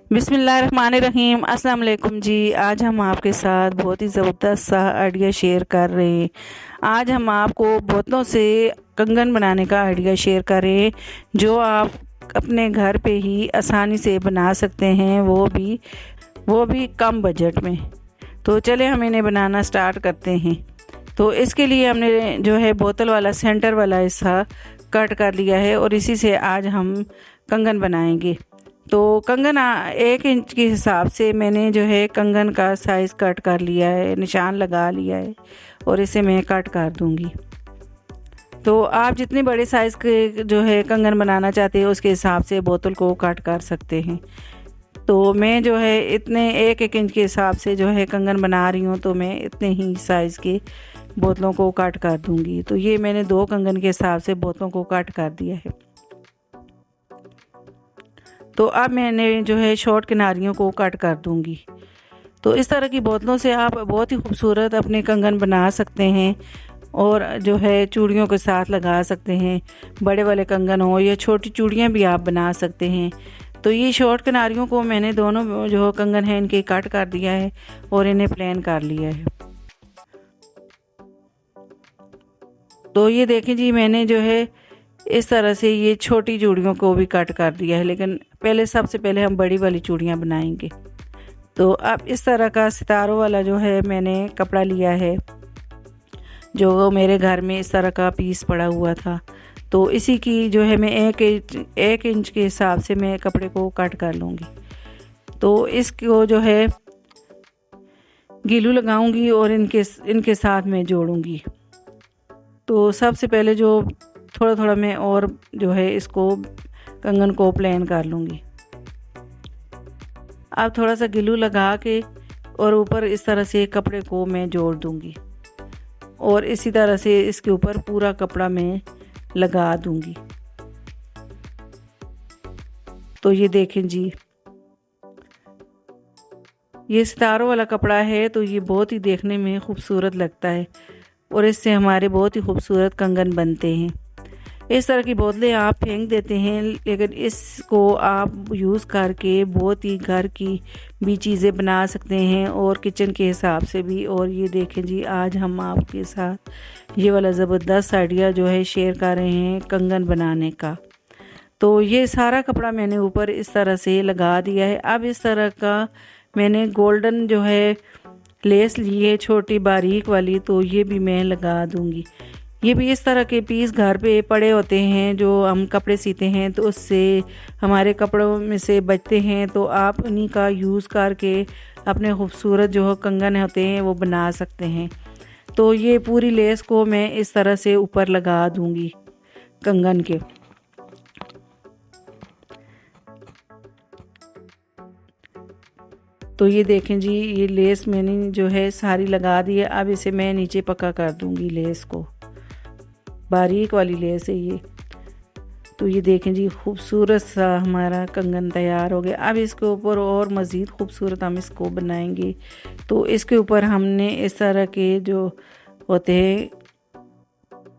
बिस्मिल्लाहिर्रहमानिर्रहीम। अस्सलाम वालेकुम जी। आज हम आपके साथ बहुत ही ज़बरदस्त सा आइडिया शेयर कर रहे हैं। आज हम आपको बोतलों से कंगन बनाने का आइडिया शेयर कर रहे हैं, जो आप अपने घर पे ही आसानी से बना सकते हैं, वो भी कम बजट में। तो चले हम इन्हें बनाना स्टार्ट करते हैं। तो इसके लिए हमने जो है बोतल वाला सेंटर वाला हिस्सा कट कर लिया है और इसी से आज हम कंगन बनाएंगे। तो कंगन 1 इंच के हिसाब से मैंने जो है कंगन का साइज़ कट कर लिया है, निशान लगा लिया है और इसे मैं कट कर दूंगी। तो आप जितने बड़े साइज़ के जो है कंगन बनाना चाहते हैं उसके हिसाब से बोतल को कट कर सकते हैं। तो मैं जो है इतने 1-1 इंच के हिसाब से जो है कंगन बना रही हूँ, तो मैं इतने ही साइज़ के बोतलों को कट कर दूंगी। तो ये मैंने 2 कंगन के हिसाब से बोतलों को कट कर दिया है। तो अब मैंने जो है शॉर्ट किनारियों को कट कर दूंगी। तो इस तरह की बोतलों से आप बहुत ही खूबसूरत अपने कंगन बना सकते हैं और जो है चूड़ियों के साथ लगा सकते हैं। बड़े वाले कंगन हो या छोटी चूड़ियाँ भी आप बना सकते हैं। तो ये शॉर्ट किनारियों को मैंने दोनों जो कंगन हैं इनके कट कर दिया है और इन्हें प्लेन कर लिया है। तो ये देखें जी, मैंने जो है इस तरह से ये छोटी चूड़ियों को भी कट कर दिया है, लेकिन सबसे पहले हम बड़ी वाली चूड़ियाँ बनाएंगे। तो अब इस तरह का सितारों वाला जो है मैंने कपड़ा लिया है, जो मेरे घर में इस तरह का पीस पड़ा हुआ था। तो इसी की जो है मैं 1 इंच के हिसाब से मैं कपड़े को कट कर लूँगी। तो इसको जो है गीलू लगाऊंगी और इनके साथ मैं जोड़ूंगी। तो सबसे पहले जो थोड़ा थोड़ा मैं और जो है इसको कंगन को प्लेन कर लूँगी। अब थोड़ा सा ग्लू लगा के और ऊपर इस तरह से कपड़े को मैं जोड़ दूँगी और इसी तरह से इसके ऊपर पूरा कपड़ा मैं लगा दूँगी। तो ये देखें जी, ये सितारों वाला कपड़ा है, तो ये बहुत ही देखने में खूबसूरत लगता है और इससे हमारे बहुत ही खूबसूरत कंगन बनते हैं। इस तरह की बोतलें आप फेंक देते हैं, लेकिन इसको आप यूज़ करके बहुत ही घर की भी चीज़ें बना सकते हैं और किचन के हिसाब से भी। और ये देखें जी, आज हम आपके साथ ये वाला ज़बरदस्त आइडिया जो है शेयर कर रहे हैं कंगन बनाने का। तो ये सारा कपड़ा मैंने ऊपर इस तरह से लगा दिया है। अब इस तरह का मैंने गोल्डन जो है लेस ली है, छोटी बारीक वाली, तो ये भी मैं लगा दूंगी। ये भी इस तरह के पीस घर पे पड़े होते हैं, जो हम कपड़े सीते हैं तो उससे हमारे कपड़ों में से बचते हैं, तो आप उन्हीं का यूज़ करके अपने खूबसूरत जो कंगन होते हैं वो बना सकते हैं। तो ये पूरी लेस को मैं इस तरह से ऊपर लगा दूंगी कंगन के। तो ये देखें जी, ये लेस मैंने जो है सारी लगा दी है। अब इसे मैं नीचे पक्का कर दूंगी। लेस को बारीक वाली लेस है ये। तो ये देखें जी, खूबसूरत सा हमारा कंगन तैयार हो गया। अब इसके ऊपर और मज़ीद खूबसूरत हम इसको बनाएंगे। तो इसके ऊपर हमने इस तरह के जो होते हैं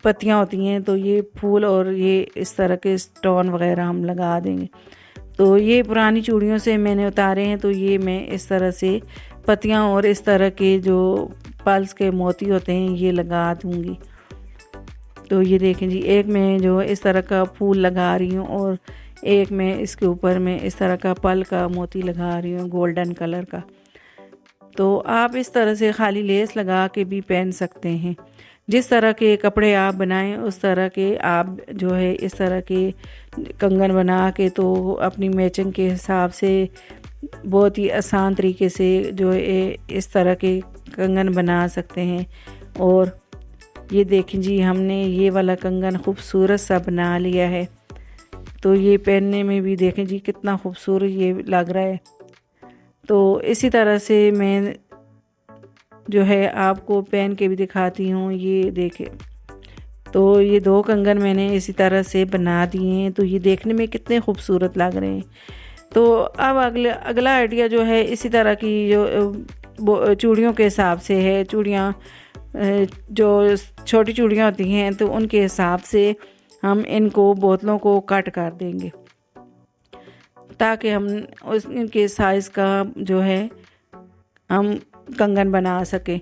पत्तियां होती हैं, तो ये फूल और ये इस तरह के स्टोन वगैरह हम लगा देंगे। तो ये पुरानी चूड़ियों से मैंने उतारे हैं, तो ये मैं इस तरह से पत्तियां और इस तरह के जो पल्स के मोती होते हैं ये लगा दूंगी। तो ये देखें जी, एक मैं जो इस तरह का फूल लगा रही हूँ और एक मैं इसके ऊपर में इस तरह का पल का मोती लगा रही हूँ गोल्डन कलर का। तो आप इस तरह से खाली लेस लगा के भी पहन सकते हैं। जिस तरह के कपड़े आप बनाएं उस तरह के आप जो है इस तरह के कंगन बना के तो अपनी मैचिंग के हिसाब से बहुत ही आसान तरीके से जो है इस तरह के कंगन बना सकते हैं। और ये देखें जी, हमने ये वाला कंगन खूबसूरत सा बना लिया है। तो ये पहनने में भी देखें जी कितना खूबसूरत ये लग रहा है। तो इसी तरह से मैं जो है आपको पहन के भी दिखाती हूँ। ये देखें, तो ये 2 कंगन मैंने इसी तरह से बना दिए हैं। तो ये देखने में कितने खूबसूरत लग रहे हैं। तो अब अगला आइडिया जो है इसी तरह की जो चूड़ियों के हिसाब से है। चूड़ियाँ जो छोटी चूड़ियाँ होती हैं तो उनके हिसाब से हम इनको बोतलों को कट कर देंगे। ताकि हम इनके साइज़ का जो है हम कंगन बना सकें।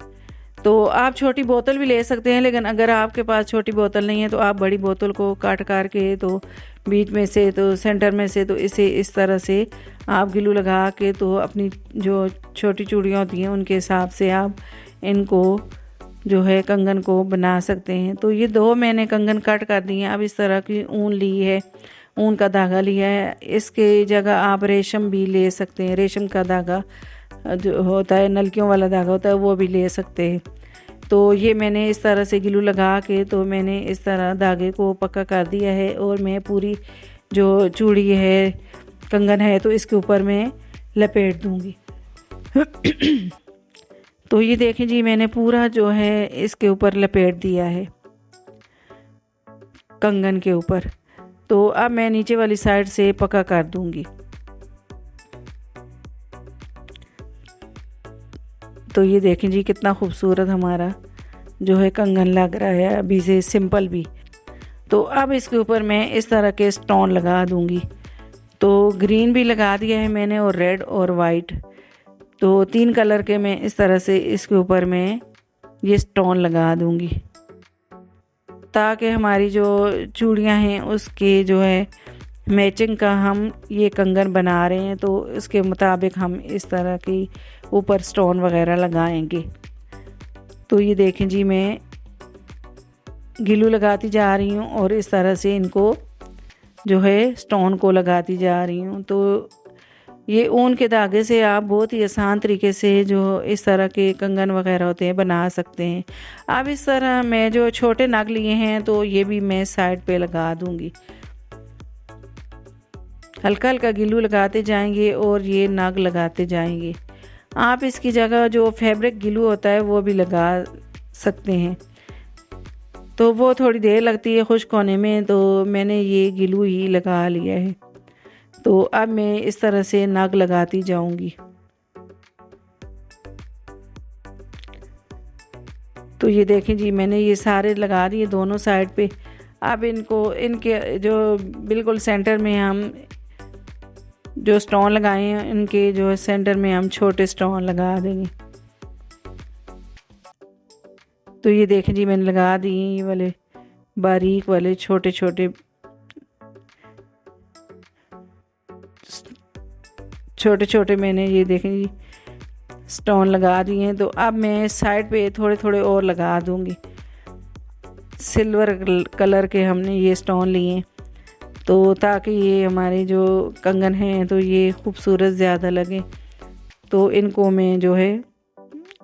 तो आप छोटी बोतल भी ले सकते हैं, लेकिन अगर आपके पास छोटी बोतल नहीं है तो आप बड़ी बोतल को काट के तो बीच में से तो सेंटर में से तो इसे इस तरह से आप ग्लू लगा के तो अपनी जो छोटी चूड़ियाँ होती हैं उनके हिसाब से आप इनको जो है कंगन को बना सकते हैं। तो ये 2 मैंने कंगन कट कर दिए हैं। अब इस तरह की ऊन ली है, ऊन का धागा लिया है। इसके जगह आप रेशम भी ले सकते हैं, रेशम का धागा जो होता है, नलकियों वाला धागा होता है, वो भी ले सकते हैं। तो ये मैंने इस तरह से ग्लू लगा के तो मैंने इस तरह धागे को पक्का कर दिया है और मैं पूरी जो चूड़ी है, कंगन है, तो इसके ऊपर मैं लपेट दूंगी। तो ये देखें जी, मैंने पूरा जो है इसके ऊपर लपेट दिया है कंगन के ऊपर। तो अब मैं नीचे वाली साइड से पक्का कर दूंगी। तो ये देखें जी, कितना खूबसूरत हमारा जो है कंगन लग रहा है, अभी से सिंपल भी। तो अब इसके ऊपर मैं इस तरह के स्टोन लगा दूंगी। तो ग्रीन भी लगा दिया है मैंने और रेड और वाइट, तो 3 कलर के मैं इस तरह से इसके ऊपर मैं ये स्टोन लगा दूंगी, ताकि हमारी जो चूड़ियाँ हैं उसके जो है मैचिंग का हम ये कंगन बना रहे हैं, तो उसके मुताबिक हम इस तरह की ऊपर स्टोन वगैरह लगाएंगे। तो ये देखें जी, मैं ग्लू लगाती जा रही हूँ और इस तरह से इनको जो है स्टोन को लगाती जा रही हूँ। तो ये ऊन के धागे से आप बहुत ही आसान तरीके से जो इस तरह के कंगन वगैरह होते हैं बना सकते हैं। अब इस तरह मैं जो छोटे नग लिए हैं तो ये भी मैं साइड पे लगा दूंगी। हल्का हल्का ग्लू लगाते जाएंगे और ये नग लगाते जाएंगे। आप इसकी जगह जो फैब्रिक ग्लू होता है वो भी लगा सकते हैं, तो वो थोड़ी देर लगती है खुश्क होने में, तो मैंने ये ग्लू ही लगा लिया है। तो अब मैं इस तरह से नग लगाती जाऊंगी। तो ये देखें जी, मैंने ये सारे लगा दिए दोनों साइड पे। अब इनको इनके जो बिल्कुल सेंटर में हम जो स्टोन लगाए हैं, इनके जो सेंटर में हम छोटे स्टोन लगा देंगे। तो ये देखें जी, मैंने लगा दिए ये वाले बारीक वाले छोटे छोटे छोटे छोटे मैंने ये देखें जी स्टोन लगा दिए हैं। तो अब मैं साइड पे थोड़े थोड़े और लगा दूंगी। सिल्वर कलर के हमने ये स्टोन लिए, तो ताकि ये हमारे जो कंगन हैं तो ये खूबसूरत ज़्यादा लगे। तो इनको मैं जो है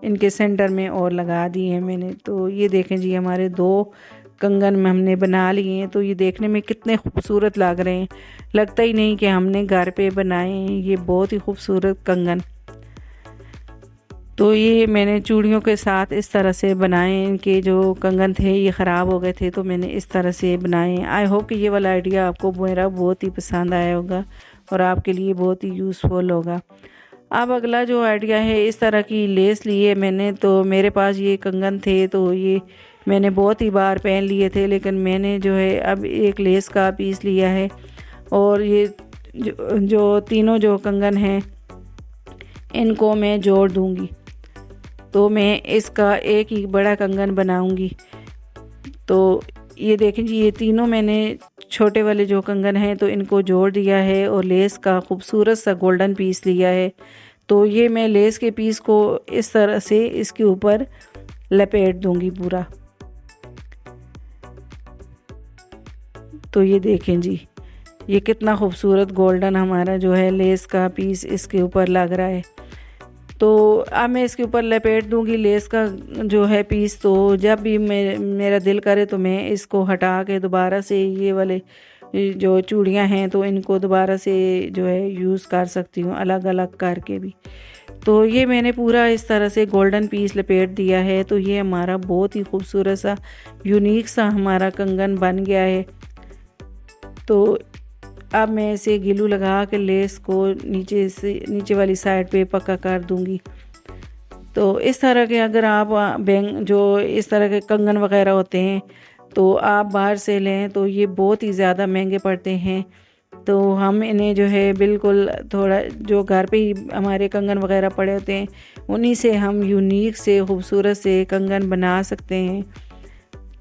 इनके सेंटर में और लगा दिए हैं मैंने। तो ये देखें जी, हमारे 2 कंगन में हमने बना लिए हैं। तो ये देखने में कितने खूबसूरत लग रहे हैं, लगता ही नहीं कि हमने घर पे बनाए हैं। ये बहुत ही खूबसूरत कंगन। तो ये मैंने चूड़ियों के साथ इस तरह से बनाए। इनके जो कंगन थे ये ख़राब हो गए थे, तो मैंने इस तरह से बनाए। आई होप कि ये वाला आइडिया आपको मेरा बहुत ही पसंद आया होगा और आपके लिए बहुत ही यूज़फुल होगा। अब अगला जो आइडिया है, इस तरह की लेस ली है मैंने। तो मेरे पास ये कंगन थे, तो ये मैंने बहुत ही बार पहन लिए थे, लेकिन मैंने जो है अब एक लेस का पीस लिया है और ये जो तीनों जो कंगन हैं इनको मैं जोड़ दूंगी। तो मैं इसका एक ही बड़ा कंगन बनाऊंगी। तो ये देखें जी, ये तीनों मैंने छोटे वाले जो कंगन हैं तो इनको जोड़ दिया है और लेस का खूबसूरत सा गोल्डन पीस लिया है। तो ये मैं लेस के पीस को इस तरह से इसके ऊपर लपेट दूंगी पूरा। तो ये देखें जी, ये कितना खूबसूरत गोल्डन हमारा जो है लेस का पीस इसके ऊपर लग रहा है। तो अब मैं इसके ऊपर लपेट दूंगी लेस का जो है पीस। तो जब भी मेरा दिल करे तो मैं इसको हटा के दोबारा से ये वाले जो चूड़ियाँ हैं तो इनको दोबारा से जो है यूज़ कर सकती हूँ, अलग अलग करके भी। तो ये मैंने पूरा इस तरह से गोल्डन पीस लपेट दिया है। तो ये हमारा बहुत ही खूबसूरत सा यूनिक सा हमारा कंगन बन गया है। तो अब मैं इसे ग्लू लगा के लेस को नीचे वाली साइड पे पक्का कर दूंगी। तो इस तरह के अगर आप जो इस तरह के कंगन वगैरह होते हैं तो आप बाहर से लें तो ये बहुत ही ज़्यादा महंगे पड़ते हैं। तो हम इन्हें जो है बिल्कुल थोड़ा जो घर पे ही हमारे कंगन वगैरह पड़े होते हैं उन्हीं से हम यूनिक से खूबसूरत से कंगन बना सकते हैं।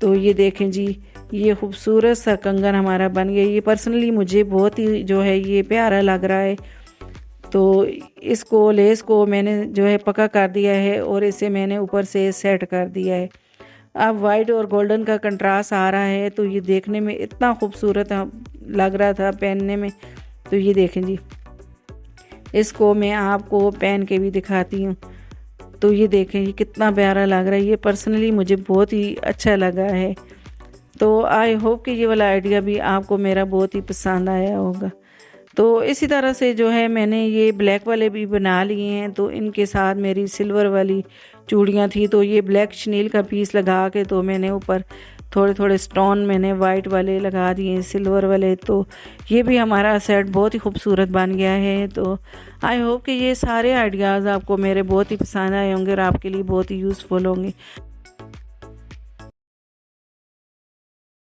तो ये देखें जी, ये खूबसूरत सा कंगन हमारा बन गया। ये पर्सनली मुझे बहुत ही जो है ये प्यारा लग रहा है। तो इसको लेस को मैंने जो है पक्का कर दिया है और इसे मैंने ऊपर से सेट कर दिया है। अब वाइट और गोल्डन का कंट्रास्ट आ रहा है, तो ये देखने में इतना खूबसूरत लग रहा था पहनने में। तो ये देखें जी, इसको मैं आपको पहन के भी दिखाती हूँ। तो ये देखें ये कितना प्यारा लग रहा है। ये पर्सनली मुझे बहुत ही अच्छा लगा है। तो आई होप कि ये वाला आइडिया भी आपको मेरा बहुत ही पसंद आया होगा। तो इसी तरह से जो है मैंने ये ब्लैक वाले भी बना लिए हैं। तो इनके साथ मेरी सिल्वर वाली चूड़ियाँ थी, तो ये ब्लैक शनील का पीस लगा के तो मैंने ऊपर थोड़े थोड़े स्टोन मैंने वाइट वाले लगा दिए, सिल्वर वाले। तो ये भी हमारा सेट बहुत ही खूबसूरत बन गया है। तो आई होप कि ये सारे आइडियाज़ आपको मेरे बहुत ही पसंद आए होंगे और आपके लिए बहुत ही यूज़फुल होंगे।